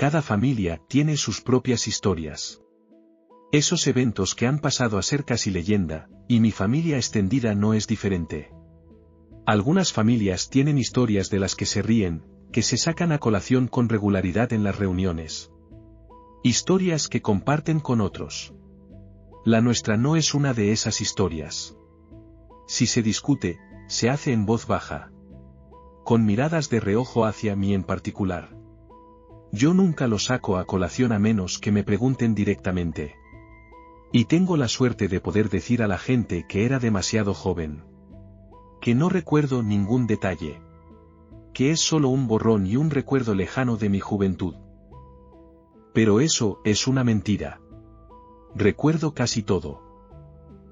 Cada familia tiene sus propias historias. Esos eventos que han pasado a ser casi leyenda, y mi familia extendida no es diferente. Algunas familias tienen historias de las que se ríen, que se sacan a colación con regularidad en las reuniones. Historias que comparten con otros. La nuestra no es una de esas historias. Si se discute, se hace en voz baja. Con miradas de reojo hacia mí en particular. Yo nunca lo saco a colación a menos que me pregunten directamente. Y tengo la suerte de poder decir a la gente que era demasiado joven. Que no recuerdo ningún detalle. Que es solo un borrón y un recuerdo lejano de mi juventud. Pero eso es una mentira. Recuerdo casi todo.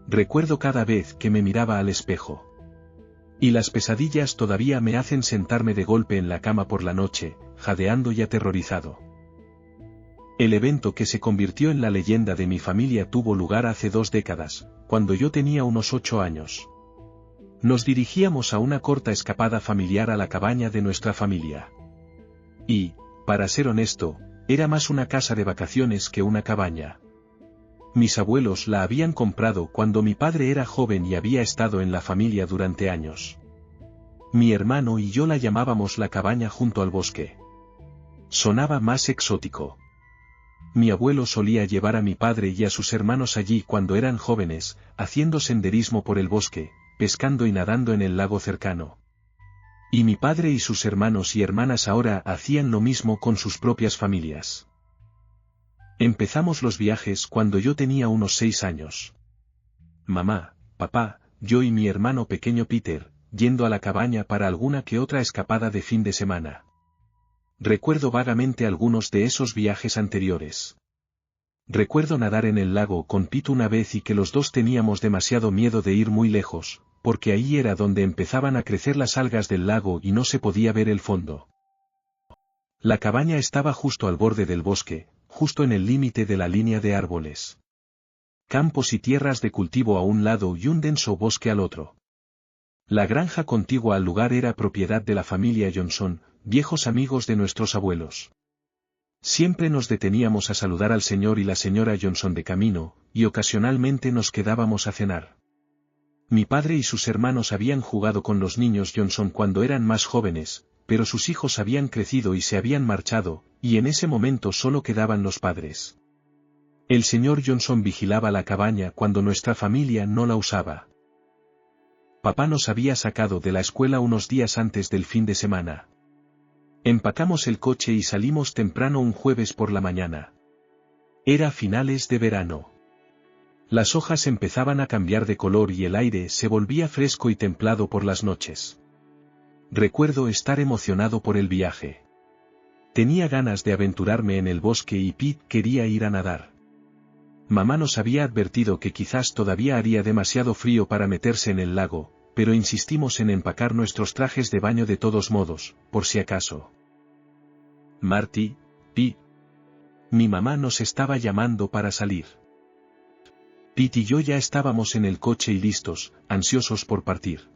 Recuerdo cada vez que me miraba al espejo. Y las pesadillas todavía me hacen sentarme de golpe en la cama por la noche, jadeando y aterrorizado. El evento que se convirtió en la leyenda de mi familia tuvo lugar hace 2 décadas, cuando yo tenía unos 8 años. Nos dirigíamos a una corta escapada familiar a la cabaña de nuestra familia. Y, para ser honesto, era más una casa de vacaciones que una cabaña. Mis abuelos la habían comprado cuando mi padre era joven y había estado en la familia durante años. Mi hermano y yo la llamábamos la cabaña junto al bosque. Sonaba más exótico. Mi abuelo solía llevar a mi padre y a sus hermanos allí cuando eran jóvenes, haciendo senderismo por el bosque, pescando y nadando en el lago cercano. Y mi padre y sus hermanos y hermanas ahora hacían lo mismo con sus propias familias. Empezamos los viajes cuando yo tenía unos 6 años. Mamá, papá, yo y mi hermano pequeño Peter, yendo a la cabaña para alguna que otra escapada de fin de semana. Recuerdo vagamente algunos de esos viajes anteriores. Recuerdo nadar en el lago con Pete una vez y que los dos teníamos demasiado miedo de ir muy lejos, porque ahí era donde empezaban a crecer las algas del lago y no se podía ver el fondo. La cabaña estaba justo al borde del bosque, justo en el límite de la línea de árboles. Campos y tierras de cultivo a un lado y un denso bosque al otro. La granja contigua al lugar era propiedad de la familia Johnson, viejos amigos de nuestros abuelos. Siempre nos deteníamos a saludar al señor y la señora Johnson de camino, y ocasionalmente nos quedábamos a cenar. Mi padre y sus hermanos habían jugado con los niños Johnson cuando eran más jóvenes, pero sus hijos habían crecido y se habían marchado, y en ese momento solo quedaban los padres. El señor Johnson vigilaba la cabaña cuando nuestra familia no la usaba. Papá nos había sacado de la escuela unos días antes del fin de semana. Empacamos el coche y salimos temprano un jueves por la mañana. Era finales de verano. Las hojas empezaban a cambiar de color y el aire se volvía fresco y templado por las noches. Recuerdo estar emocionado por el viaje. Tenía ganas de aventurarme en el bosque y Pete quería ir a nadar. Mamá nos había advertido que quizás todavía haría demasiado frío para meterse en el lago, pero insistimos en empacar nuestros trajes de baño de todos modos, por si acaso. Marty, Pete. Mi mamá nos estaba llamando para salir. Pete y yo ya estábamos en el coche y listos, ansiosos por partir.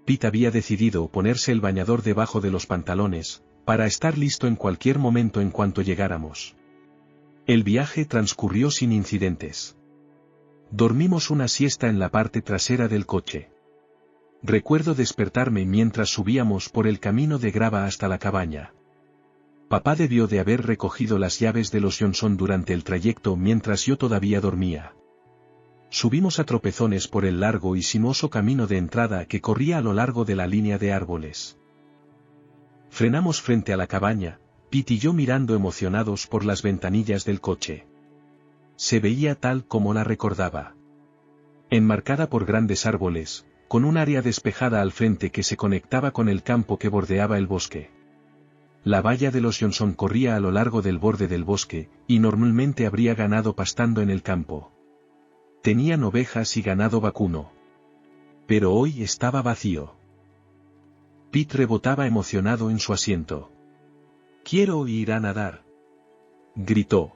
Pete había decidido ponerse el bañador debajo de los pantalones, para estar listo en cualquier momento en cuanto llegáramos. El viaje transcurrió sin incidentes. Dormimos una siesta en la parte trasera del coche. Recuerdo despertarme mientras subíamos por el camino de grava hasta la cabaña. Papá debió de haber recogido las llaves de los Johnson durante el trayecto mientras yo todavía dormía. Subimos a tropezones por el largo y sinuoso camino de entrada que corría a lo largo de la línea de árboles. Frenamos frente a la cabaña, Pete y yo mirando emocionados por las ventanillas del coche. Se veía tal como la recordaba. Enmarcada por grandes árboles, con un área despejada al frente que se conectaba con el campo que bordeaba el bosque. La valla de los Johnson corría a lo largo del borde del bosque, y normalmente habría ganado pastando en el campo. Tenían ovejas y ganado vacuno. Pero hoy estaba vacío. Pete rebotaba emocionado en su asiento. «Quiero ir a nadar», gritó.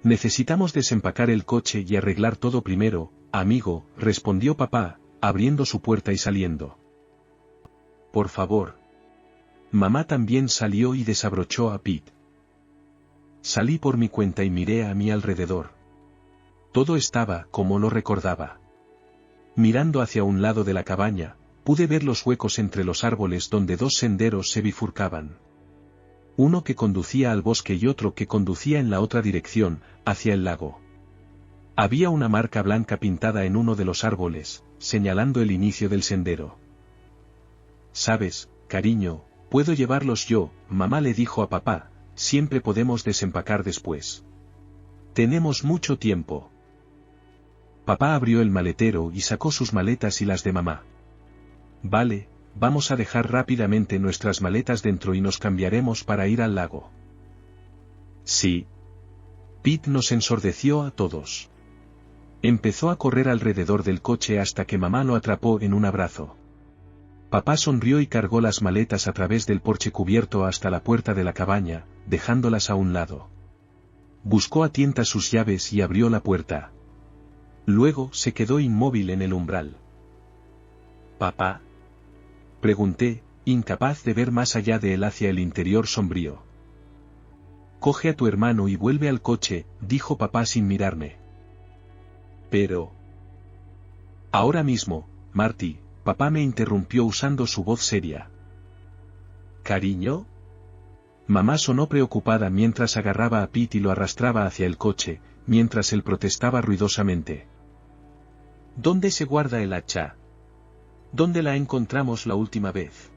«Necesitamos desempacar el coche y arreglar todo primero, amigo», respondió papá, abriendo su puerta y saliendo. «Por favor». Mamá también salió y desabrochó a Pete. Salí por mi cuenta y miré a mi alrededor. Todo estaba como lo recordaba. Mirando hacia un lado de la cabaña, pude ver los huecos entre los árboles donde dos senderos se bifurcaban. Uno que conducía al bosque y otro que conducía en la otra dirección, hacia el lago. Había una marca blanca pintada en uno de los árboles, señalando el inicio del sendero. «Sabes, cariño, puedo llevarlos yo», mamá le dijo a papá, «siempre podemos desempacar después. Tenemos mucho tiempo». Papá abrió el maletero y sacó sus maletas y las de mamá. «Vale, vamos a dejar rápidamente nuestras maletas dentro y nos cambiaremos para ir al lago». «Sí». Pete nos ensordeció a todos. Empezó a correr alrededor del coche hasta que mamá lo atrapó en un abrazo. Papá sonrió y cargó las maletas a través del porche cubierto hasta la puerta de la cabaña, dejándolas a un lado. Buscó a tientas sus llaves y abrió la puerta. Luego se quedó inmóvil en el umbral. «¿Papá?», pregunté, incapaz de ver más allá de él hacia el interior sombrío. «Coge a tu hermano y vuelve al coche», dijo papá sin mirarme. «Pero...». «Ahora mismo, Marty», papá me interrumpió usando su voz seria. «¿Cariño?». Mamá sonó preocupada mientras agarraba a Pete y lo arrastraba hacia el coche, mientras él protestaba ruidosamente. «¿Dónde se guarda el hacha? ¿Dónde la encontramos la última vez?».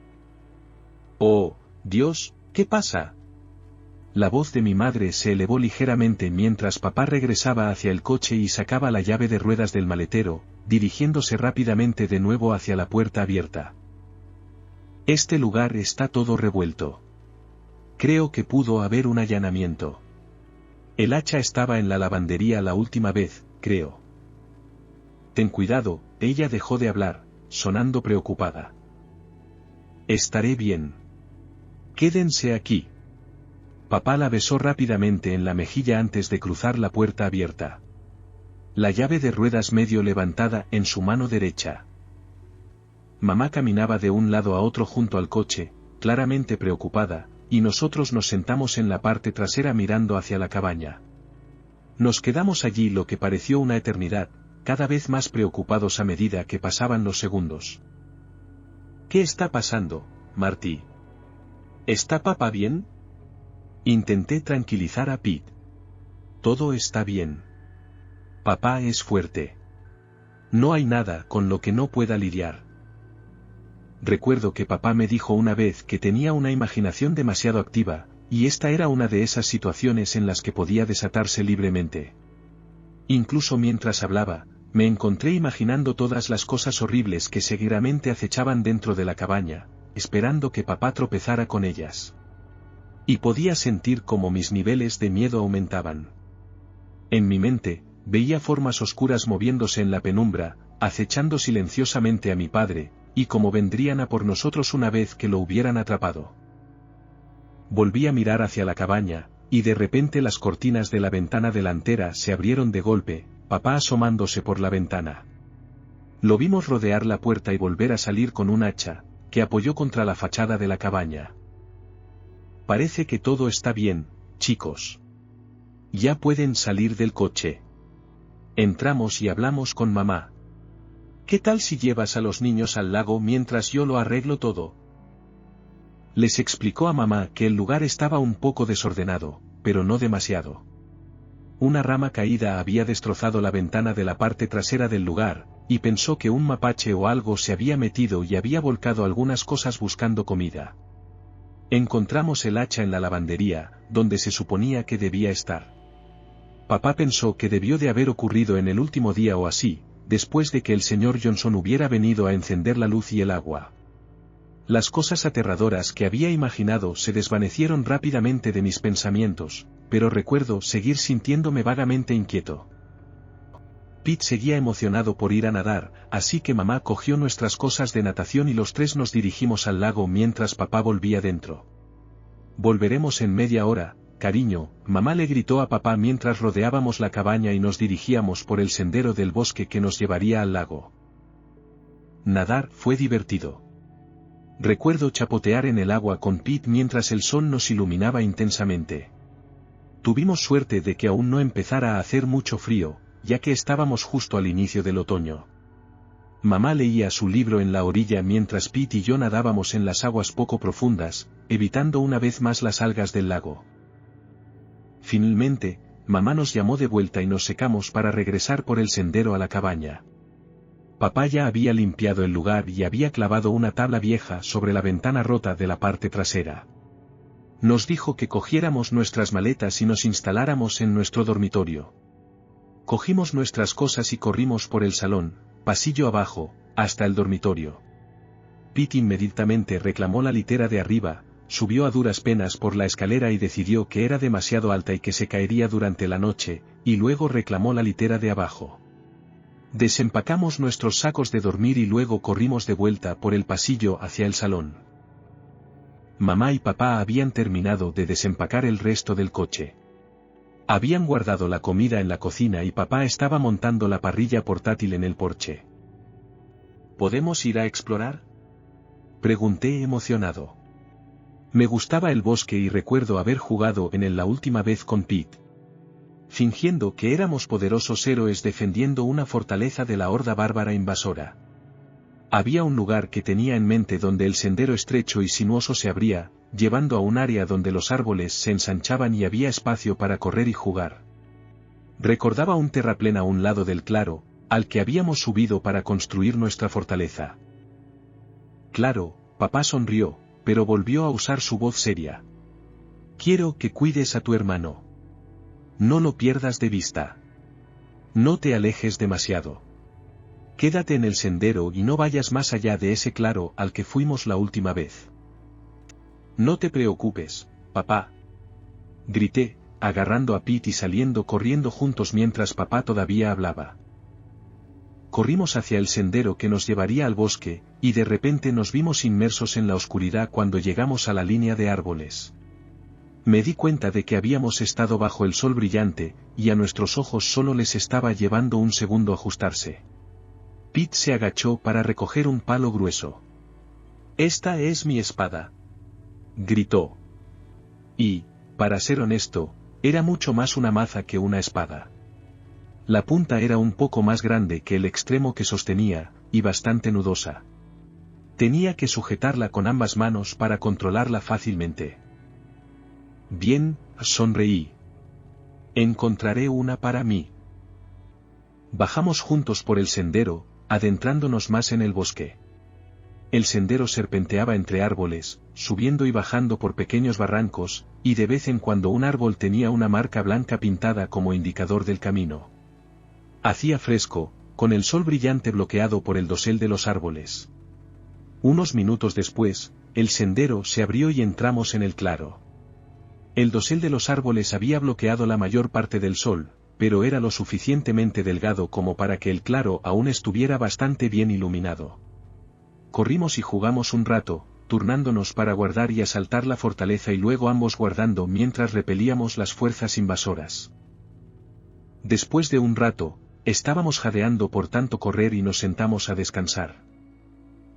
«Oh, Dios, ¿qué pasa?». La voz de mi madre se elevó ligeramente mientras papá regresaba hacia el coche y sacaba la llave de ruedas del maletero, dirigiéndose rápidamente de nuevo hacia la puerta abierta. «Este lugar está todo revuelto. Creo que pudo haber un allanamiento. El hacha estaba en la lavandería la última vez, creo». «Ten cuidado», ella dejó de hablar, sonando preocupada. «Estaré bien. Quédense aquí». Papá la besó rápidamente en la mejilla antes de cruzar la puerta abierta. La llave de ruedas medio levantada en su mano derecha. Mamá caminaba de un lado a otro junto al coche, claramente preocupada, y nosotros nos sentamos en la parte trasera mirando hacia la cabaña. Nos quedamos allí lo que pareció una eternidad, cada vez más preocupados a medida que pasaban los segundos. «¿Qué está pasando, Marty? ¿Está papá bien?». Intenté tranquilizar a Pete. «Todo está bien. Papá es fuerte. No hay nada con lo que no pueda lidiar». Recuerdo que papá me dijo una vez que tenía una imaginación demasiado activa, y esta era una de esas situaciones en las que podía desatarse libremente. Incluso mientras hablaba, me encontré imaginando todas las cosas horribles que seguramente acechaban dentro de la cabaña, esperando que papá tropezara con ellas. Y podía sentir cómo mis niveles de miedo aumentaban. En mi mente, veía formas oscuras moviéndose en la penumbra, acechando silenciosamente a mi padre, y cómo vendrían a por nosotros una vez que lo hubieran atrapado. Volví a mirar hacia la cabaña, y de repente las cortinas de la ventana delantera se abrieron de golpe, papá asomándose por la ventana. Lo vimos rodear la puerta y volver a salir con un hacha, que apoyó contra la fachada de la cabaña. «Parece que todo está bien, chicos. Ya pueden salir del coche». Entramos y hablamos con mamá. «¿Qué tal si llevas a los niños al lago mientras yo lo arreglo todo?». Les explicó a mamá que el lugar estaba un poco desordenado, pero no demasiado. Una rama caída había destrozado la ventana de la parte trasera del lugar, y pensó que un mapache o algo se había metido y había volcado algunas cosas buscando comida. Encontramos el hacha en la lavandería, donde se suponía que debía estar. Papá pensó que debió de haber ocurrido en el último día o así, después de que el señor Johnson hubiera venido a encender la luz y el agua. Las cosas aterradoras que había imaginado se desvanecieron rápidamente de mis pensamientos, pero recuerdo seguir sintiéndome vagamente inquieto. Pete seguía emocionado por ir a nadar, así que mamá cogió nuestras cosas de natación y los tres nos dirigimos al lago mientras papá volvía dentro. «Volveremos en media hora, cariño», mamá le gritó a papá mientras rodeábamos la cabaña y nos dirigíamos por el sendero del bosque que nos llevaría al lago. Nadar fue divertido. Recuerdo chapotear en el agua con Pete mientras el sol nos iluminaba intensamente. Tuvimos suerte de que aún no empezara a hacer mucho frío, ya que estábamos justo al inicio del otoño. Mamá leía su libro en la orilla mientras Pete y yo nadábamos en las aguas poco profundas, evitando una vez más las algas del lago. Finalmente, mamá nos llamó de vuelta y nos secamos para regresar por el sendero a la cabaña. Papá ya había limpiado el lugar y había clavado una tabla vieja sobre la ventana rota de la parte trasera. Nos dijo que cogiéramos nuestras maletas y nos instaláramos en nuestro dormitorio. Cogimos nuestras cosas y corrimos por el salón, pasillo abajo, hasta el dormitorio. Pete inmediatamente reclamó la litera de arriba, subió a duras penas por la escalera y decidió que era demasiado alta y que se caería durante la noche, y luego reclamó la litera de abajo. Desempacamos nuestros sacos de dormir y luego corrimos de vuelta por el pasillo hacia el salón. Mamá y papá habían terminado de desempacar el resto del coche. Habían guardado la comida en la cocina y papá estaba montando la parrilla portátil en el porche. ¿Podemos ir a explorar?, pregunté emocionado. Me gustaba el bosque y recuerdo haber jugado en él la última vez con Pete. Fingiendo que éramos poderosos héroes defendiendo una fortaleza de la horda bárbara invasora. Había un lugar que tenía en mente donde el sendero estrecho y sinuoso se abría, llevando a un área donde los árboles se ensanchaban y había espacio para correr y jugar. Recordaba un terraplén a un lado del claro, al que habíamos subido para construir nuestra fortaleza. Claro, papá sonrió, pero volvió a usar su voz seria. Quiero que cuides a tu hermano. No lo pierdas de vista. No te alejes demasiado. Quédate en el sendero y no vayas más allá de ese claro al que fuimos la última vez. No te preocupes, papá. Grité, agarrando a Pete y saliendo corriendo juntos mientras papá todavía hablaba. Corrimos hacia el sendero que nos llevaría al bosque, y de repente nos vimos inmersos en la oscuridad cuando llegamos a la línea de árboles. Me di cuenta de que habíamos estado bajo el sol brillante, y a nuestros ojos solo les estaba llevando un segundo ajustarse. Pete se agachó para recoger un palo grueso. «Esta es mi espada», gritó. Y, para ser honesto, era mucho más una maza que una espada. La punta era un poco más grande que el extremo que sostenía, y bastante nudosa. Tenía que sujetarla con ambas manos para controlarla fácilmente. Bien, sonreí. Encontraré una para mí. Bajamos juntos por el sendero, adentrándonos más en el bosque. El sendero serpenteaba entre árboles, subiendo y bajando por pequeños barrancos, y de vez en cuando un árbol tenía una marca blanca pintada como indicador del camino. Hacía fresco, con el sol brillante bloqueado por el dosel de los árboles. Unos minutos después, el sendero se abrió y entramos en el claro. El dosel de los árboles había bloqueado la mayor parte del sol, pero era lo suficientemente delgado como para que el claro aún estuviera bastante bien iluminado. Corrimos y jugamos un rato, turnándonos para guardar y asaltar la fortaleza y luego ambos guardando mientras repelíamos las fuerzas invasoras. Después de un rato, estábamos jadeando por tanto correr y nos sentamos a descansar.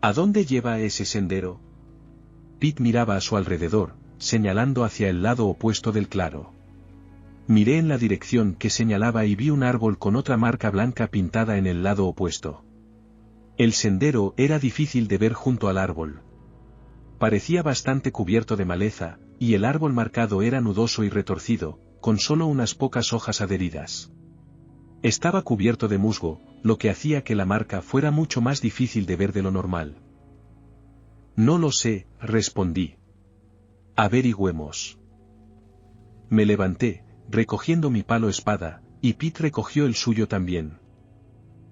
¿A dónde lleva ese sendero? Pete miraba a su alrededor, señalando hacia el lado opuesto del claro. Miré en la dirección que señalaba y vi un árbol con otra marca blanca pintada en el lado opuesto. El sendero era difícil de ver junto al árbol. Parecía bastante cubierto de maleza, y el árbol marcado era nudoso y retorcido, con solo unas pocas hojas adheridas. Estaba cubierto de musgo, lo que hacía que la marca fuera mucho más difícil de ver de lo normal. No lo sé, respondí. Averigüemos. Me levanté, recogiendo mi palo espada, y Pete recogió el suyo también.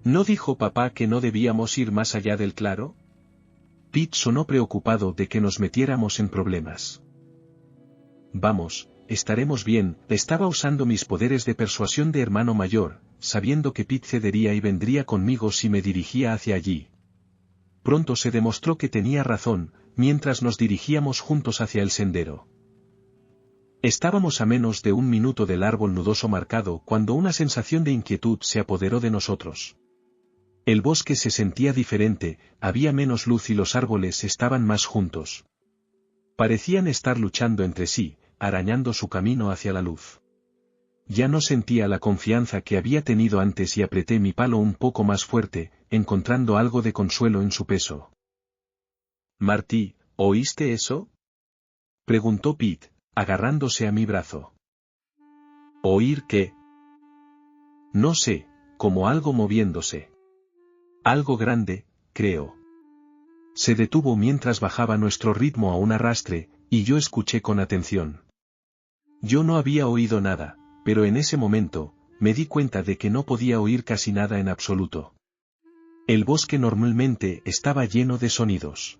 ¿No dijo papá que no debíamos ir más allá del claro? Pete sonó preocupado de que nos metiéramos en problemas. Vamos, estaremos bien. Estaba usando mis poderes de persuasión de hermano mayor, sabiendo que Pete cedería y vendría conmigo si me dirigía hacia allí. Pronto se demostró que tenía razón, mientras nos dirigíamos juntos hacia el sendero. Estábamos a menos de un minuto del árbol nudoso marcado cuando una sensación de inquietud se apoderó de nosotros. El bosque se sentía diferente, había menos luz y los árboles estaban más juntos. Parecían estar luchando entre sí, arañando su camino hacia la luz. ya no sentía la confianza que había tenido antes y apreté mi palo un poco más fuerte, encontrando algo de consuelo en su peso. «Marty, ¿oíste eso?», preguntó Pete, agarrándose a mi brazo. «¿Oír qué?». «No sé, como algo moviéndose. Algo grande, creo». Se detuvo mientras bajaba nuestro ritmo a un arrastre, y yo escuché con atención. Yo no había oído nada, pero en ese momento, me di cuenta de que no podía oír casi nada en absoluto. El bosque normalmente estaba lleno de sonidos.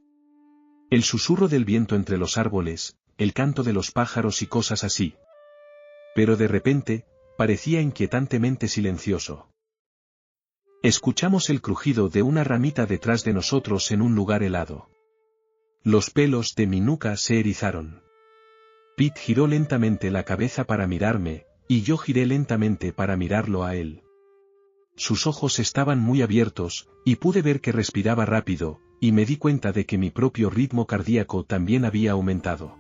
El susurro del viento entre los árboles, el canto de los pájaros y cosas así. Pero de repente, parecía inquietantemente silencioso. Escuchamos el crujido de una ramita detrás de nosotros en un lugar helado. Los pelos de mi nuca se erizaron. Pete giró lentamente la cabeza para mirarme, y yo giré lentamente para mirarlo a él. Sus ojos estaban muy abiertos, y pude ver que respiraba rápido, y me di cuenta de que mi propio ritmo cardíaco también había aumentado.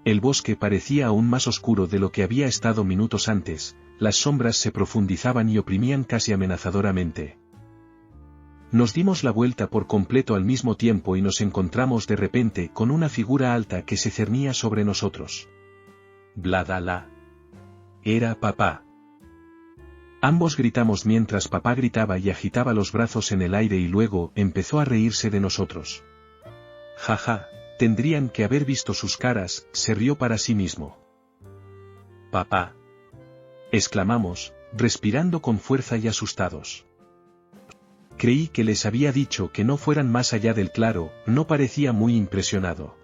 El bosque parecía aún más oscuro de lo que había estado minutos antes, las sombras se profundizaban y oprimían casi amenazadoramente. Nos dimos la vuelta por completo al mismo tiempo y nos encontramos de repente con una figura alta que se cernía sobre nosotros. Bladala. Era papá. Ambos gritamos mientras papá gritaba y agitaba los brazos en el aire y luego empezó a reírse de nosotros. Jaja, tendrían que haber visto sus caras, se rió para sí mismo. Papá. Exclamamos, respirando con fuerza y asustados. Creí que les había dicho que no fueran más allá del claro, no parecía muy impresionado.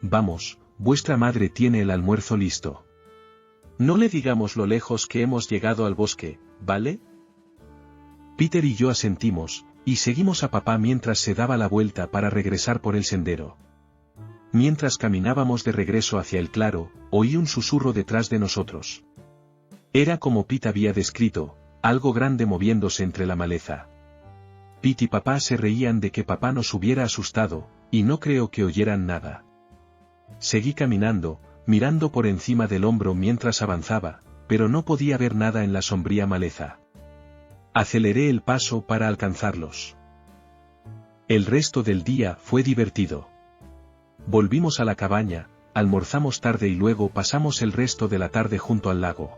Vamos, vuestra madre tiene el almuerzo listo. No le digamos lo lejos que hemos llegado al bosque, ¿vale? Peter y yo asentimos, y seguimos a papá mientras se daba la vuelta para regresar por el sendero. Mientras caminábamos de regreso hacia el claro, oí un susurro detrás de nosotros. Era como Pete había descrito, algo grande moviéndose entre la maleza. Pete y papá se reían de que papá nos hubiera asustado, y no creo que oyeran nada. Seguí caminando, mirando por encima del hombro mientras avanzaba, pero no podía ver nada en la sombría maleza. Aceleré el paso para alcanzarlos. El resto del día fue divertido. Volvimos a la cabaña, almorzamos tarde y luego pasamos el resto de la tarde junto al lago.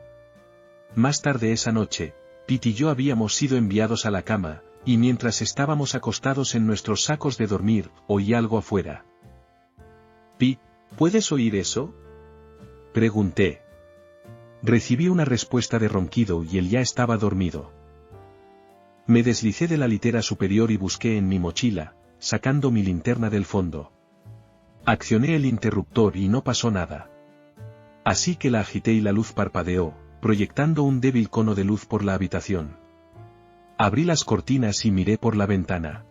Más tarde esa noche, Pete y yo habíamos sido enviados a la cama, y mientras estábamos acostados en nuestros sacos de dormir, oí algo afuera. «Pete, ¿puedes oír eso?», pregunté. Recibí una respuesta de ronquido y él ya estaba dormido. Me deslicé de la litera superior y busqué en mi mochila, sacando mi linterna del fondo. Accioné el interruptor y no pasó nada. Así que la agité y la luz parpadeó, proyectando un débil cono de luz por la habitación. Abrí las cortinas y miré por la ventana.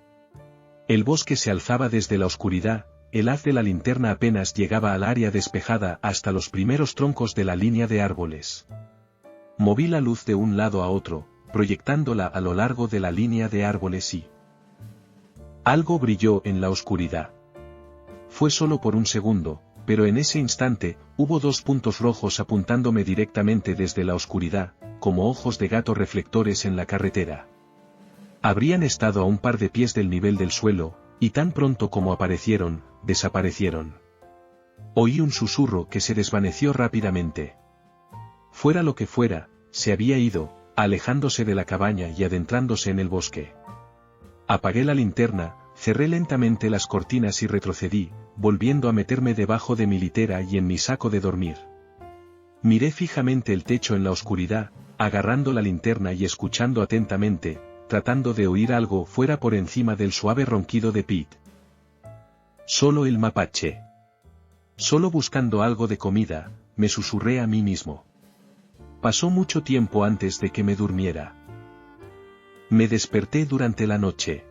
El bosque se alzaba desde la oscuridad, el haz de la linterna apenas llegaba al área despejada hasta los primeros troncos de la línea de árboles. Moví la luz de un lado a otro, proyectándola a lo largo de la línea de árboles y... algo brilló en la oscuridad. Fue solo por un segundo, pero en ese instante, hubo dos puntos rojos apuntándome directamente desde la oscuridad, como ojos de gato reflectores en la carretera. Habrían estado a un par de pies del nivel del suelo, y tan pronto como aparecieron, desaparecieron. Oí un susurro que se desvaneció rápidamente. Fuera lo que fuera, se había ido, alejándose de la cabaña y adentrándose en el bosque. Apagué la linterna, cerré lentamente las cortinas y retrocedí, volviendo a meterme debajo de mi litera y en mi saco de dormir. Miré fijamente el techo en la oscuridad, agarrando la linterna y escuchando atentamente, tratando de oír algo fuera por encima del suave ronquido de Pete. Solo el mapache. Solo buscando algo de comida, me susurré a mí mismo. Pasó mucho tiempo antes de que me durmiera. Me desperté durante la noche.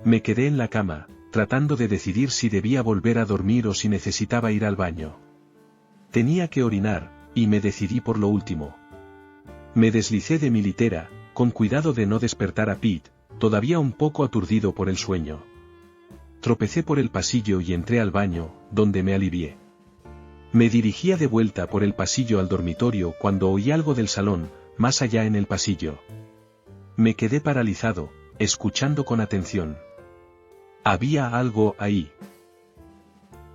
Me quedé en la cama, tratando de decidir si debía volver a dormir o si necesitaba ir al baño. Tenía que orinar, y me decidí por lo último. Me deslicé de mi litera, con cuidado de no despertar a Pete, todavía un poco aturdido por el sueño. Tropecé por el pasillo y entré al baño, donde me alivié. Me dirigía de vuelta por el pasillo al dormitorio cuando oí algo del salón, más allá en el pasillo. Me quedé paralizado, escuchando con atención. Había algo ahí.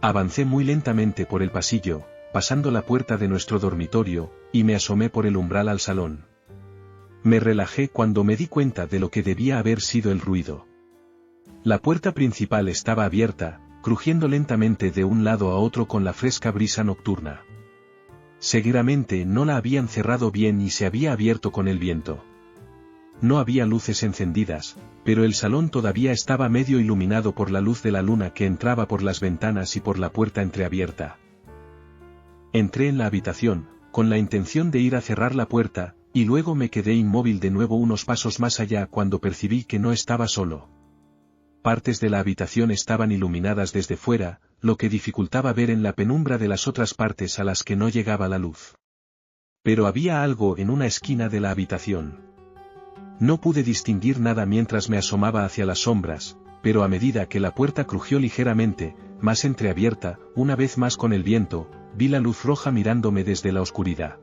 Avancé muy lentamente por el pasillo, pasando la puerta de nuestro dormitorio, y me asomé por el umbral al salón. Me relajé cuando me di cuenta de lo que debía haber sido el ruido. La puerta principal estaba abierta, crujiendo lentamente de un lado a otro con la fresca brisa nocturna. Seguramente no la habían cerrado bien y se había abierto con el viento. No había luces encendidas, pero el salón todavía estaba medio iluminado por la luz de la luna que entraba por las ventanas y por la puerta entreabierta. Entré en la habitación, con la intención de ir a cerrar la puerta, y luego me quedé inmóvil de nuevo unos pasos más allá cuando percibí que no estaba solo. Partes de la habitación estaban iluminadas desde fuera, lo que dificultaba ver en la penumbra de las otras partes a las que no llegaba la luz. Pero había algo en una esquina de la habitación. No pude distinguir nada mientras me asomaba hacia las sombras, pero a medida que la puerta crujió ligeramente, más entreabierta, una vez más con el viento, vi la luz roja mirándome desde la oscuridad.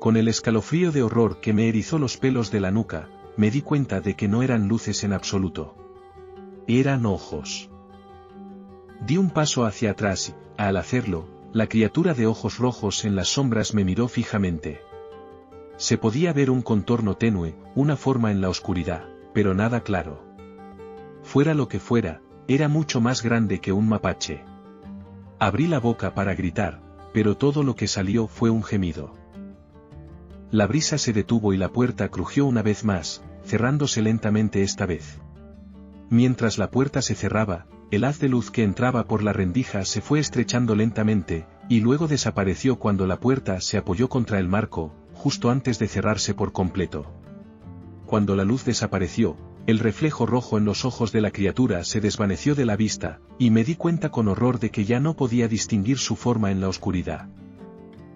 Con el escalofrío de horror que me erizó los pelos de la nuca, me di cuenta de que no eran luces en absoluto. Eran ojos. Di un paso hacia atrás y, al hacerlo, la criatura de ojos rojos en las sombras me miró fijamente. Se podía ver un contorno tenue, una forma en la oscuridad, pero nada claro. Fuera lo que fuera, era mucho más grande que un mapache. Abrí la boca para gritar, pero todo lo que salió fue un gemido. La brisa se detuvo y la puerta crujió una vez más, cerrándose lentamente esta vez. Mientras la puerta se cerraba, el haz de luz que entraba por la rendija se fue estrechando lentamente, y luego desapareció cuando la puerta se apoyó contra el marco, justo antes de cerrarse por completo. Cuando la luz desapareció, el reflejo rojo en los ojos de la criatura se desvaneció de la vista, y me di cuenta con horror de que ya no podía distinguir su forma en la oscuridad.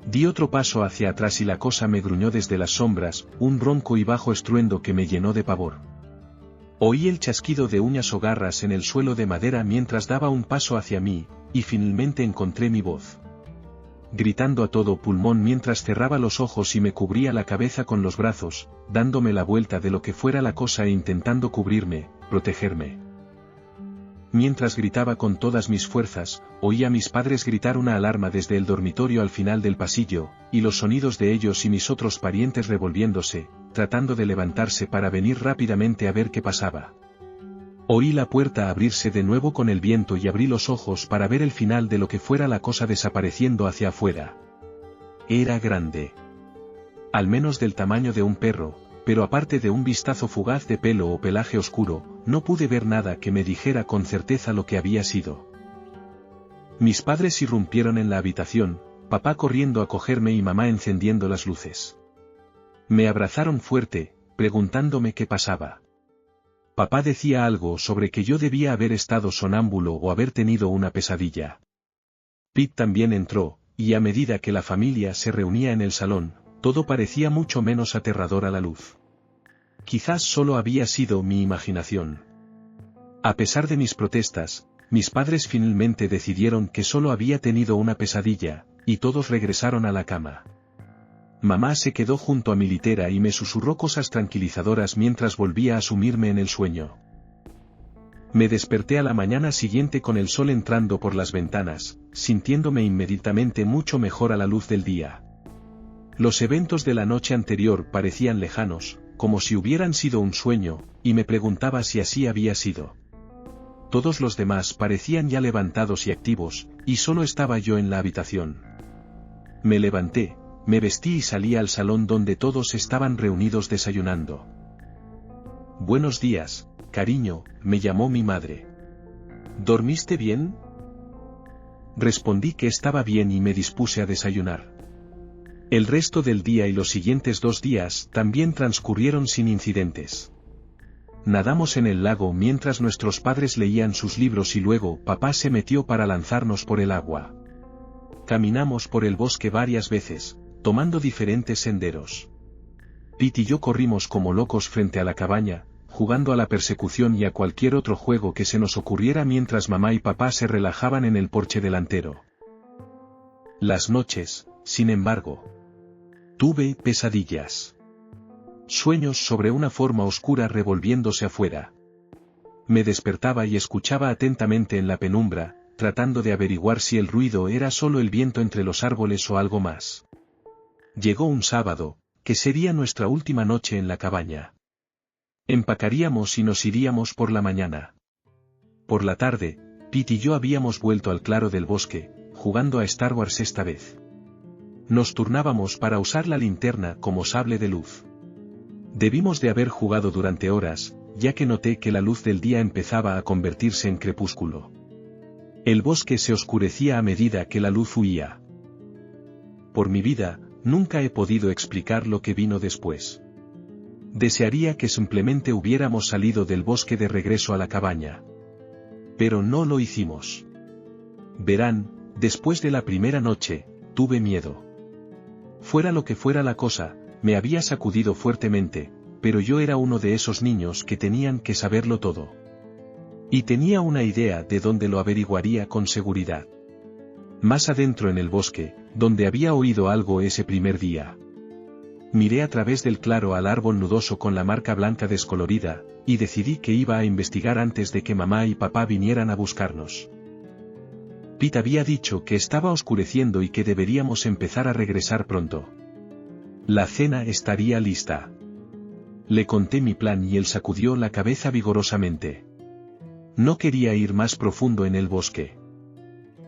Di otro paso hacia atrás y la cosa me gruñó desde las sombras, un ronco y bajo estruendo que me llenó de pavor. Oí el chasquido de uñas o garras en el suelo de madera mientras daba un paso hacia mí, y finalmente encontré mi voz. Gritando a todo pulmón mientras cerraba los ojos y me cubría la cabeza con los brazos, dándome la vuelta de lo que fuera la cosa e intentando cubrirme, protegerme. Mientras gritaba con todas mis fuerzas, oí a mis padres gritar una alarma desde el dormitorio al final del pasillo, y los sonidos de ellos y mis otros parientes revolviéndose, tratando de levantarse para venir rápidamente a ver qué pasaba. Oí la puerta abrirse de nuevo con el viento y abrí los ojos para ver el final de lo que fuera la cosa desapareciendo hacia afuera. Era grande. Al menos del tamaño de un perro, pero aparte de un vistazo fugaz de pelo o pelaje oscuro, no pude ver nada que me dijera con certeza lo que había sido. Mis padres irrumpieron en la habitación, papá corriendo a cogerme y mamá encendiendo las luces. Me abrazaron fuerte, preguntándome qué pasaba. Papá decía algo sobre que yo debía haber estado sonámbulo o haber tenido una pesadilla. Pete también entró, y a medida que la familia se reunía en el salón, todo parecía mucho menos aterrador a la luz. Quizás solo había sido mi imaginación. A pesar de mis protestas, mis padres finalmente decidieron que solo había tenido una pesadilla, y todos regresaron a la cama. Mamá se quedó junto a mi litera y me susurró cosas tranquilizadoras mientras volvía a sumirme en el sueño. Me desperté a la mañana siguiente con el sol entrando por las ventanas, sintiéndome inmediatamente mucho mejor a la luz del día. Los eventos de la noche anterior parecían lejanos, como si hubieran sido un sueño, y me preguntaba si así había sido. Todos los demás parecían ya levantados y activos, y solo estaba yo en la habitación. Me levanté, me vestí y salí al salón donde todos estaban reunidos desayunando. «Buenos días, cariño», me llamó mi madre. «¿Dormiste bien?». Respondí que estaba bien y me dispuse a desayunar. El resto del día y los siguientes 2 días también transcurrieron sin incidentes. Nadamos en el lago mientras nuestros padres leían sus libros y luego papá se metió para lanzarnos por el agua. Caminamos por el bosque varias veces, tomando diferentes senderos. Pete y yo corrimos como locos frente a la cabaña, jugando a la persecución y a cualquier otro juego que se nos ocurriera mientras mamá y papá se relajaban en el porche delantero. Las noches, sin embargo, tuve pesadillas. Sueños sobre una forma oscura revolviéndose afuera. Me despertaba y escuchaba atentamente en la penumbra, tratando de averiguar si el ruido era solo el viento entre los árboles o algo más. Llegó un sábado, que sería nuestra última noche en la cabaña. Empacaríamos y nos iríamos por la mañana. Por la tarde, Pete y yo habíamos vuelto al claro del bosque, jugando a Star Wars esta vez. Nos turnábamos para usar la linterna como sable de luz. Debimos de haber jugado durante horas, ya que noté que la luz del día empezaba a convertirse en crepúsculo. El bosque se oscurecía a medida que la luz huía. Por mi vida, nunca he podido explicar lo que vino después. Desearía que simplemente hubiéramos salido del bosque de regreso a la cabaña. Pero no lo hicimos. Verán, después de la primera noche, tuve miedo. Fuera lo que fuera la cosa, me había sacudido fuertemente, pero yo era uno de esos niños que tenían que saberlo todo. Y tenía una idea de dónde lo averiguaría con seguridad. Más adentro en el bosque, donde había oído algo ese primer día. Miré a través del claro al árbol nudoso con la marca blanca descolorida, y decidí que iba a investigar antes de que mamá y papá vinieran a buscarnos. Pete había dicho que estaba oscureciendo y que deberíamos empezar a regresar pronto. La cena estaría lista. Le conté mi plan y él sacudió la cabeza vigorosamente. No quería ir más profundo en el bosque.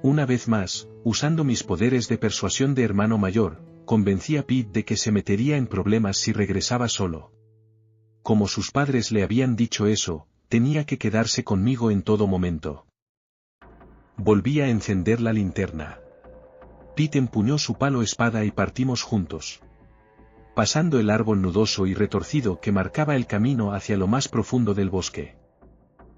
Una vez más, usando mis poderes de persuasión de hermano mayor, convencí a Pete de que se metería en problemas si regresaba solo. Como sus padres le habían dicho eso, tenía que quedarse conmigo en todo momento. Volví a encender la linterna. Pete empuñó su palo espada y partimos juntos. Pasando el árbol nudoso y retorcido que marcaba el camino hacia lo más profundo del bosque.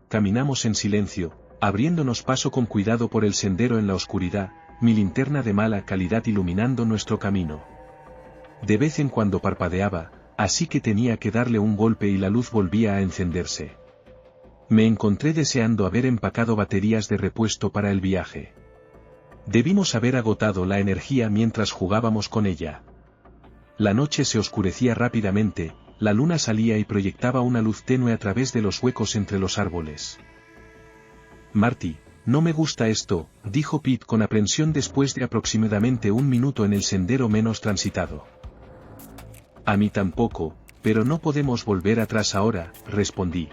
Caminamos en silencio, abriéndonos paso con cuidado por el sendero en la oscuridad, mi linterna de mala calidad iluminando nuestro camino. De vez en cuando parpadeaba, así que tenía que darle un golpe y la luz volvía a encenderse. Me encontré deseando haber empacado baterías de repuesto para el viaje. Debimos haber agotado la energía mientras jugábamos con ella. La noche se oscurecía rápidamente, la luna salía y proyectaba una luz tenue a través de los huecos entre los árboles. Marty, no me gusta esto, dijo Pete con aprensión después de aproximadamente un minuto en el sendero menos transitado. A mí tampoco, pero no podemos volver atrás ahora, respondí.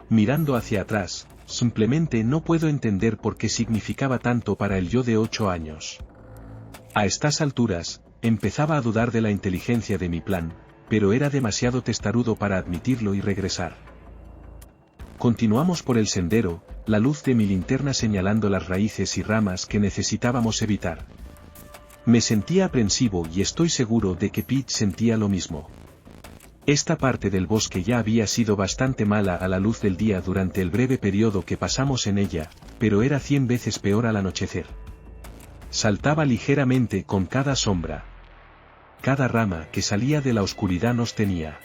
Mirando hacia atrás, simplemente no puedo entender por qué significaba tanto para el yo de 8 años. A estas alturas, empezaba a dudar de la inteligencia de mi plan, pero era demasiado testarudo para admitirlo y regresar. Continuamos por el sendero, la luz de mi linterna señalando las raíces y ramas que necesitábamos evitar. Me sentía aprensivo y estoy seguro de que Pete sentía lo mismo. Esta parte del bosque ya había sido bastante mala a la luz del día durante el breve periodo que pasamos en ella, pero era 100 veces peor al anochecer. Saltaba ligeramente con cada sombra. Cada rama que salía de la oscuridad nos tenía.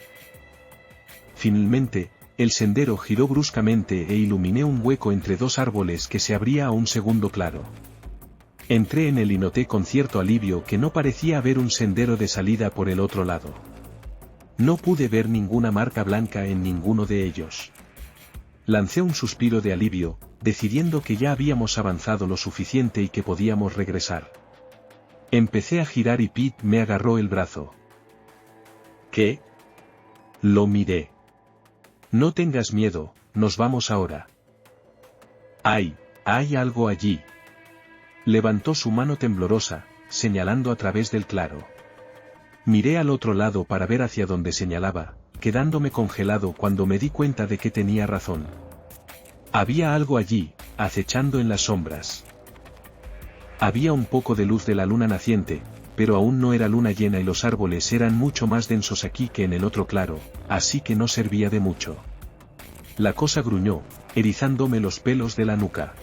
Finalmente, el sendero giró bruscamente e iluminé un hueco entre dos árboles que se abría a un segundo claro. Entré en él y noté con cierto alivio que no parecía haber un sendero de salida por el otro lado. No pude ver ninguna marca blanca en ninguno de ellos. Lancé un suspiro de alivio, decidiendo que ya habíamos avanzado lo suficiente y que podíamos regresar. Empecé a girar y Pete me agarró el brazo. ¿Qué? Lo miré. No tengas miedo, nos vamos ahora. Hay algo allí. Levantó su mano temblorosa, señalando a través del claro. Miré al otro lado para ver hacia donde señalaba, quedándome congelado cuando me di cuenta de que tenía razón. Había algo allí, acechando en las sombras. Había un poco de luz de la luna naciente, pero aún no era luna llena y los árboles eran mucho más densos aquí que en el otro claro, así que no servía de mucho. La cosa gruñó, erizándome los pelos de la nuca.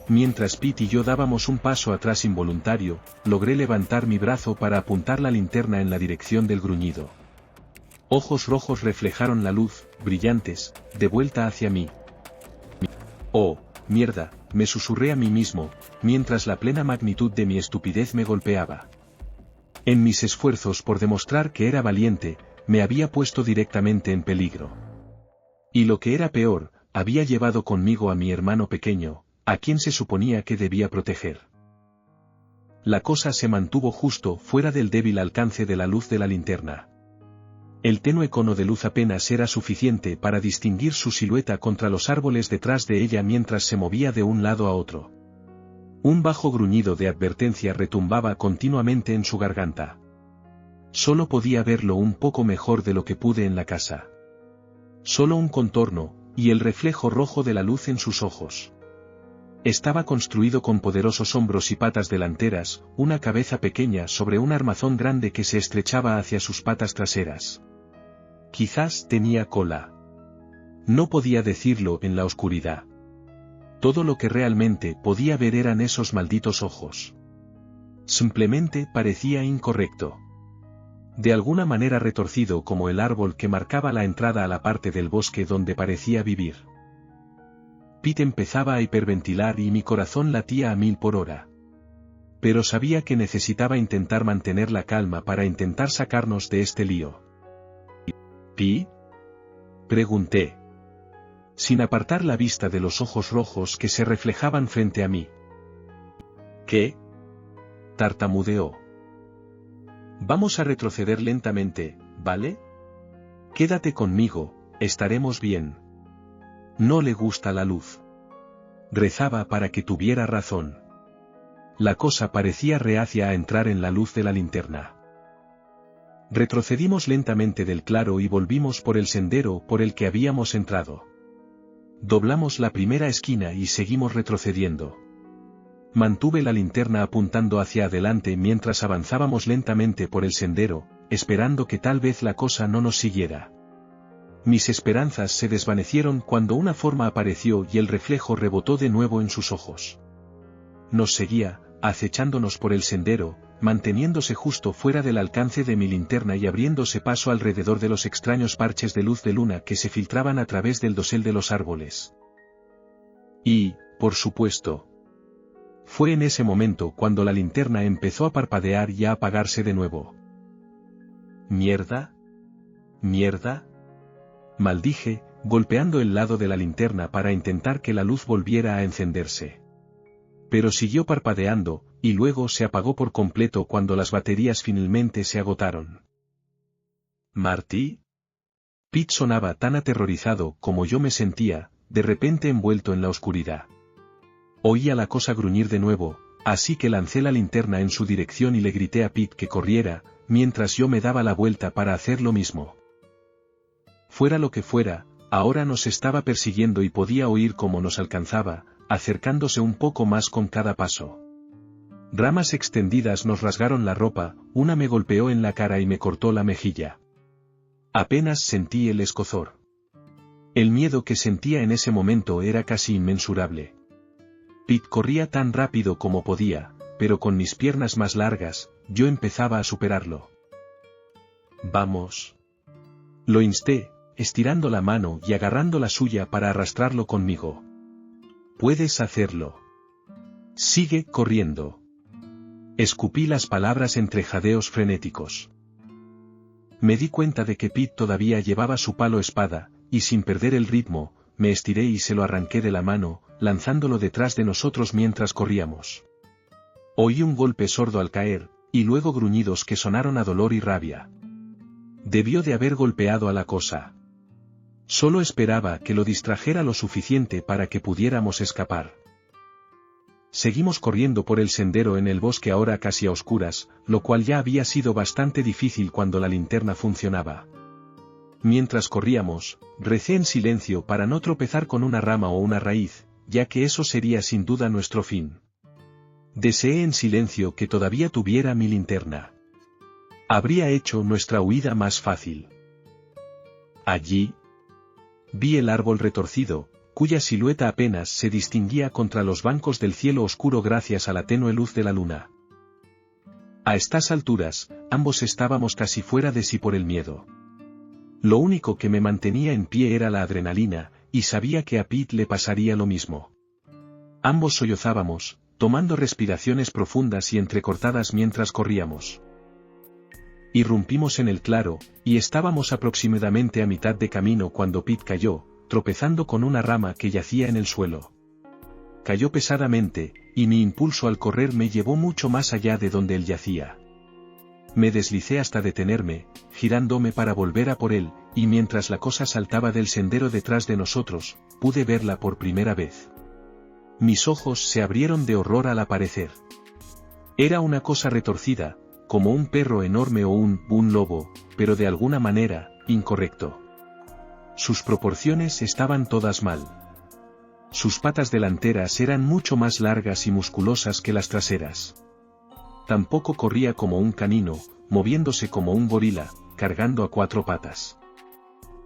Mientras Pete y yo dábamos un paso atrás involuntario, logré levantar mi brazo para apuntar la linterna en la dirección del gruñido. Ojos rojos reflejaron la luz, brillantes, de vuelta hacia mí. Oh, mierda, me susurré a mí mismo, mientras la plena magnitud de mi estupidez me golpeaba. En mis esfuerzos por demostrar que era valiente, me había puesto directamente en peligro. Y lo que era peor, había llevado conmigo a mi hermano pequeño, a quien se suponía que debía proteger. La cosa se mantuvo justo fuera del débil alcance de la luz de la linterna. El tenue cono de luz apenas era suficiente para distinguir su silueta contra los árboles detrás de ella mientras se movía de un lado a otro. Un bajo gruñido de advertencia retumbaba continuamente en su garganta. Solo podía verlo un poco mejor de lo que pude en la casa. Solo un contorno, y el reflejo rojo de la luz en sus ojos. Estaba construido con poderosos hombros y patas delanteras, una cabeza pequeña sobre un armazón grande que se estrechaba hacia sus patas traseras. Quizás tenía cola. No podía decirlo en la oscuridad. Todo lo que realmente podía ver eran esos malditos ojos. Simplemente parecía incorrecto. De alguna manera retorcido como el árbol que marcaba la entrada a la parte del bosque donde parecía vivir. Pete empezaba a hiperventilar y mi corazón latía a 1000 por hora. Pero sabía que necesitaba intentar mantener la calma para intentar sacarnos de este lío. ¿Pete? Pregunté. Sin apartar la vista de los ojos rojos que se reflejaban frente a mí. ¿Qué? Tartamudeó. Vamos a retroceder lentamente, ¿vale? Quédate conmigo, estaremos bien. No le gusta la luz. Rezaba para que tuviera razón. La cosa parecía reacia a entrar en la luz de la linterna. Retrocedimos lentamente del claro y volvimos por el sendero por el que habíamos entrado. Doblamos la primera esquina y seguimos retrocediendo. Mantuve la linterna apuntando hacia adelante mientras avanzábamos lentamente por el sendero, esperando que tal vez la cosa no nos siguiera. Mis esperanzas se desvanecieron cuando una forma apareció y el reflejo rebotó de nuevo en sus ojos. Nos seguía, acechándonos por el sendero, manteniéndose justo fuera del alcance de mi linterna y abriéndose paso alrededor de los extraños parches de luz de luna que se filtraban a través del dosel de los árboles. Y, por supuesto, fue en ese momento cuando la linterna empezó a parpadear y a apagarse de nuevo. ¿Mierda? ¿Mierda? Maldije, golpeando el lado de la linterna para intentar que la luz volviera a encenderse. Pero siguió parpadeando, y luego se apagó por completo cuando las baterías finalmente se agotaron. ¿Marty? Pete sonaba tan aterrorizado como yo me sentía, de repente envuelto en la oscuridad. Oía la cosa gruñir de nuevo, así que lancé la linterna en su dirección y le grité a Pete que corriera, mientras yo me daba la vuelta para hacer lo mismo. Fuera lo que fuera, ahora nos estaba persiguiendo y podía oír cómo nos alcanzaba, acercándose un poco más con cada paso. Ramas extendidas nos rasgaron la ropa, una me golpeó en la cara y me cortó la mejilla. Apenas sentí el escozor. El miedo que sentía en ese momento era casi inmensurable. Pete corría tan rápido como podía, pero con mis piernas más largas, yo empezaba a superarlo. Vamos. Lo insté, estirando la mano y agarrando la suya para arrastrarlo conmigo. Puedes hacerlo. Sigue corriendo. Escupí las palabras entre jadeos frenéticos. Me di cuenta de que Pete todavía llevaba su palo espada, y sin perder el ritmo, me estiré y se lo arranqué de la mano, lanzándolo detrás de nosotros mientras corríamos. Oí un golpe sordo al caer, y luego gruñidos que sonaron a dolor y rabia. Debió de haber golpeado a la cosa. Solo esperaba que lo distrajera lo suficiente para que pudiéramos escapar. Seguimos corriendo por el sendero en el bosque ahora casi a oscuras, lo cual ya había sido bastante difícil cuando la linterna funcionaba. Mientras corríamos, recé en silencio para no tropezar con una rama o una raíz, ya que eso sería sin duda nuestro fin. Deseé en silencio que todavía tuviera mi linterna. Habría hecho nuestra huida más fácil. Allí vi el árbol retorcido, cuya silueta apenas se distinguía contra los bancos del cielo oscuro gracias a la tenue luz de la luna. A estas alturas, ambos estábamos casi fuera de sí por el miedo. Lo único que me mantenía en pie era la adrenalina, y sabía que a Pete le pasaría lo mismo. Ambos sollozábamos, tomando respiraciones profundas y entrecortadas mientras corríamos. Irrumpimos en el claro, y estábamos aproximadamente a mitad de camino cuando Pete cayó, tropezando con una rama que yacía en el suelo. Cayó pesadamente, y mi impulso al correr me llevó mucho más allá de donde él yacía. Me deslicé hasta detenerme, girándome para volver a por él, y mientras la cosa saltaba del sendero detrás de nosotros, pude verla por primera vez. Mis ojos se abrieron de horror al aparecer. Era una cosa retorcida, como un perro enorme o un lobo, pero de alguna manera, incorrecto. Sus proporciones estaban todas mal. Sus patas delanteras eran mucho más largas y musculosas que las traseras. Tampoco corría como un canino, moviéndose como un gorila, cargando a 4 patas.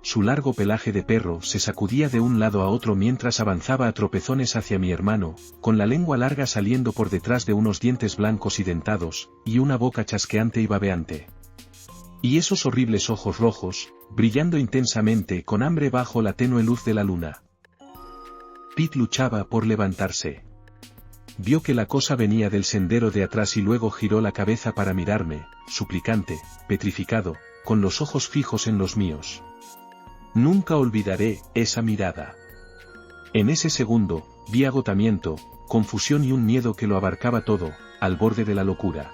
Su largo pelaje de perro se sacudía de un lado a otro mientras avanzaba a tropezones hacia mi hermano, con la lengua larga saliendo por detrás de unos dientes blancos y dentados, y una boca chasqueante y babeante. Y esos horribles ojos rojos, brillando intensamente con hambre bajo la tenue luz de la luna. Pete luchaba por levantarse. Vio que la cosa venía del sendero de atrás y luego giró la cabeza para mirarme, suplicante, petrificado, con los ojos fijos en los míos. Nunca olvidaré esa mirada. En ese segundo, vi agotamiento, confusión y un miedo que lo abarcaba todo, al borde de la locura.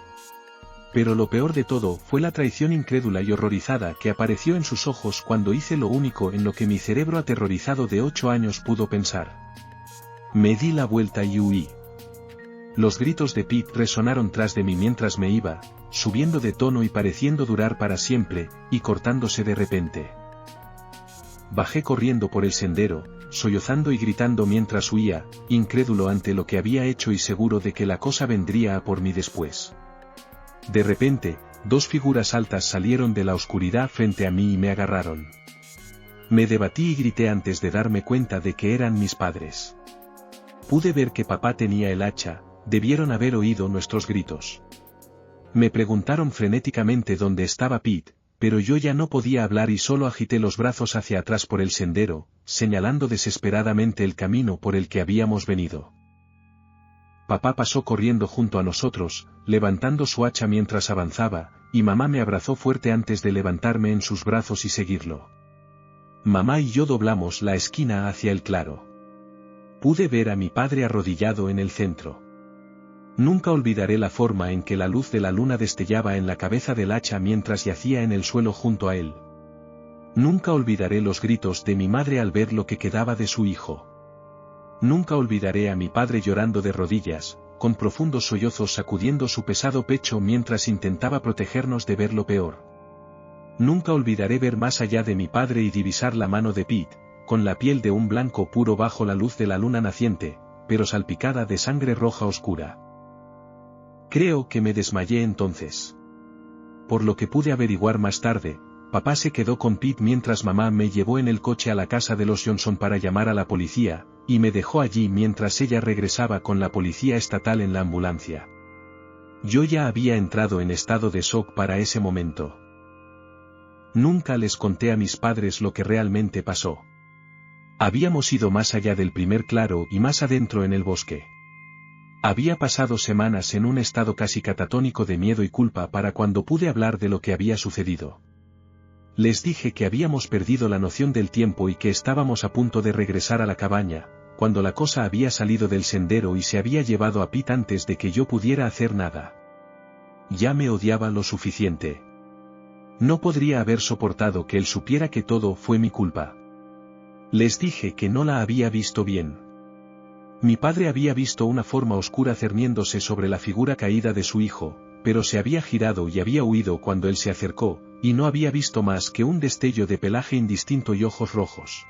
Pero lo peor de todo fue la traición incrédula y horrorizada que apareció en sus ojos cuando hice lo único en lo que mi cerebro aterrorizado de 8 años pudo pensar. Me di la vuelta y huí. Los gritos de Pete resonaron tras de mí mientras me iba, subiendo de tono y pareciendo durar para siempre, y cortándose de repente. Bajé corriendo por el sendero, sollozando y gritando mientras huía, incrédulo ante lo que había hecho y seguro de que la cosa vendría a por mí después. De repente, 2 figuras altas salieron de la oscuridad frente a mí y me agarraron. Me debatí y grité antes de darme cuenta de que eran mis padres. Pude ver que papá tenía el hacha, debieron haber oído nuestros gritos. Me preguntaron frenéticamente dónde estaba Pete, pero yo ya no podía hablar y solo agité los brazos hacia atrás por el sendero, señalando desesperadamente el camino por el que habíamos venido. Papá pasó corriendo junto a nosotros, levantando su hacha mientras avanzaba, y mamá me abrazó fuerte antes de levantarme en sus brazos y seguirlo. Mamá y yo doblamos la esquina hacia el claro. Pude ver a mi padre arrodillado en el centro. Nunca olvidaré la forma en que la luz de la luna destellaba en la cabeza del hacha mientras yacía en el suelo junto a él. Nunca olvidaré los gritos de mi madre al ver lo que quedaba de su hijo. Nunca olvidaré a mi padre llorando de rodillas, con profundos sollozos sacudiendo su pesado pecho mientras intentaba protegernos de ver lo peor. Nunca olvidaré ver más allá de mi padre y divisar la mano de Pete, con la piel de un blanco puro bajo la luz de la luna naciente, pero salpicada de sangre roja oscura. Creo que me desmayé entonces. Por lo que pude averiguar más tarde, papá se quedó con Pete mientras mamá me llevó en el coche a la casa de los Johnson para llamar a la policía, y me dejó allí mientras ella regresaba con la policía estatal en la ambulancia. Yo ya había entrado en estado de shock para ese momento. Nunca les conté a mis padres lo que realmente pasó. Habíamos ido más allá del primer claro y más adentro en el bosque. Había pasado semanas en un estado casi catatónico de miedo y culpa para cuando pude hablar de lo que había sucedido. Les dije que habíamos perdido la noción del tiempo y que estábamos a punto de regresar a la cabaña, cuando la cosa había salido del sendero y se había llevado a Pete antes de que yo pudiera hacer nada. Ya me odiaba lo suficiente. No podría haber soportado que él supiera que todo fue mi culpa. Les dije que no la había visto bien. Mi padre había visto una forma oscura cerniéndose sobre la figura caída de su hijo, pero se había girado y había huido cuando él se acercó, y no había visto más que un destello de pelaje indistinto y ojos rojos.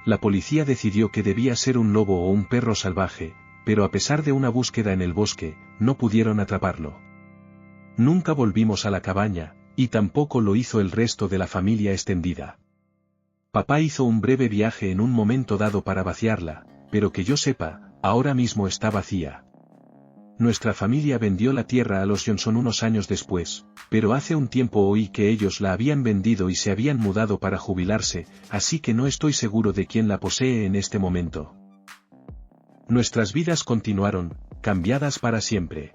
La policía decidió que debía ser un lobo o un perro salvaje, pero a pesar de una búsqueda en el bosque, no pudieron atraparlo. Nunca volvimos a la cabaña, y tampoco lo hizo el resto de la familia extendida. Papá hizo un breve viaje en un momento dado para vaciarla, pero que yo sepa, ahora mismo está vacía. Nuestra familia vendió la tierra a los Johnson unos años después, pero hace un tiempo oí que ellos la habían vendido y se habían mudado para jubilarse, así que no estoy seguro de quién la posee en este momento. nuestras vidas continuaron, cambiadas para siempre.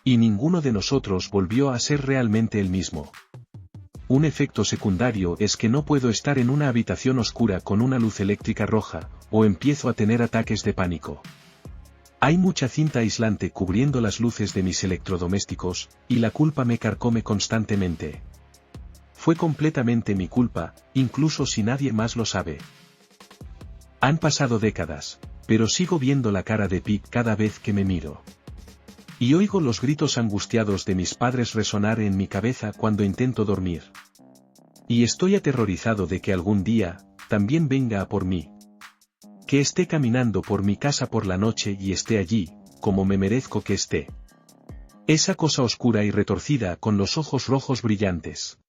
Y ninguno de nosotros volvió a ser realmente el mismo. Un efecto secundario es que no puedo estar en una habitación oscura con una luz eléctrica roja, o empiezo a tener ataques de pánico. Hay mucha cinta aislante cubriendo las luces de mis electrodomésticos, y la culpa me carcome constantemente. Fue completamente mi culpa, incluso si nadie más lo sabe. Han pasado décadas, pero sigo viendo la cara de Pete cada vez que me miro. Y oigo los gritos angustiados de mis padres resonar en mi cabeza cuando intento dormir. Y estoy aterrorizado de que algún día, también venga a por mí. Que esté caminando por mi casa por la noche y esté allí, como me merezco que esté. Esa cosa oscura y retorcida con los ojos rojos brillantes.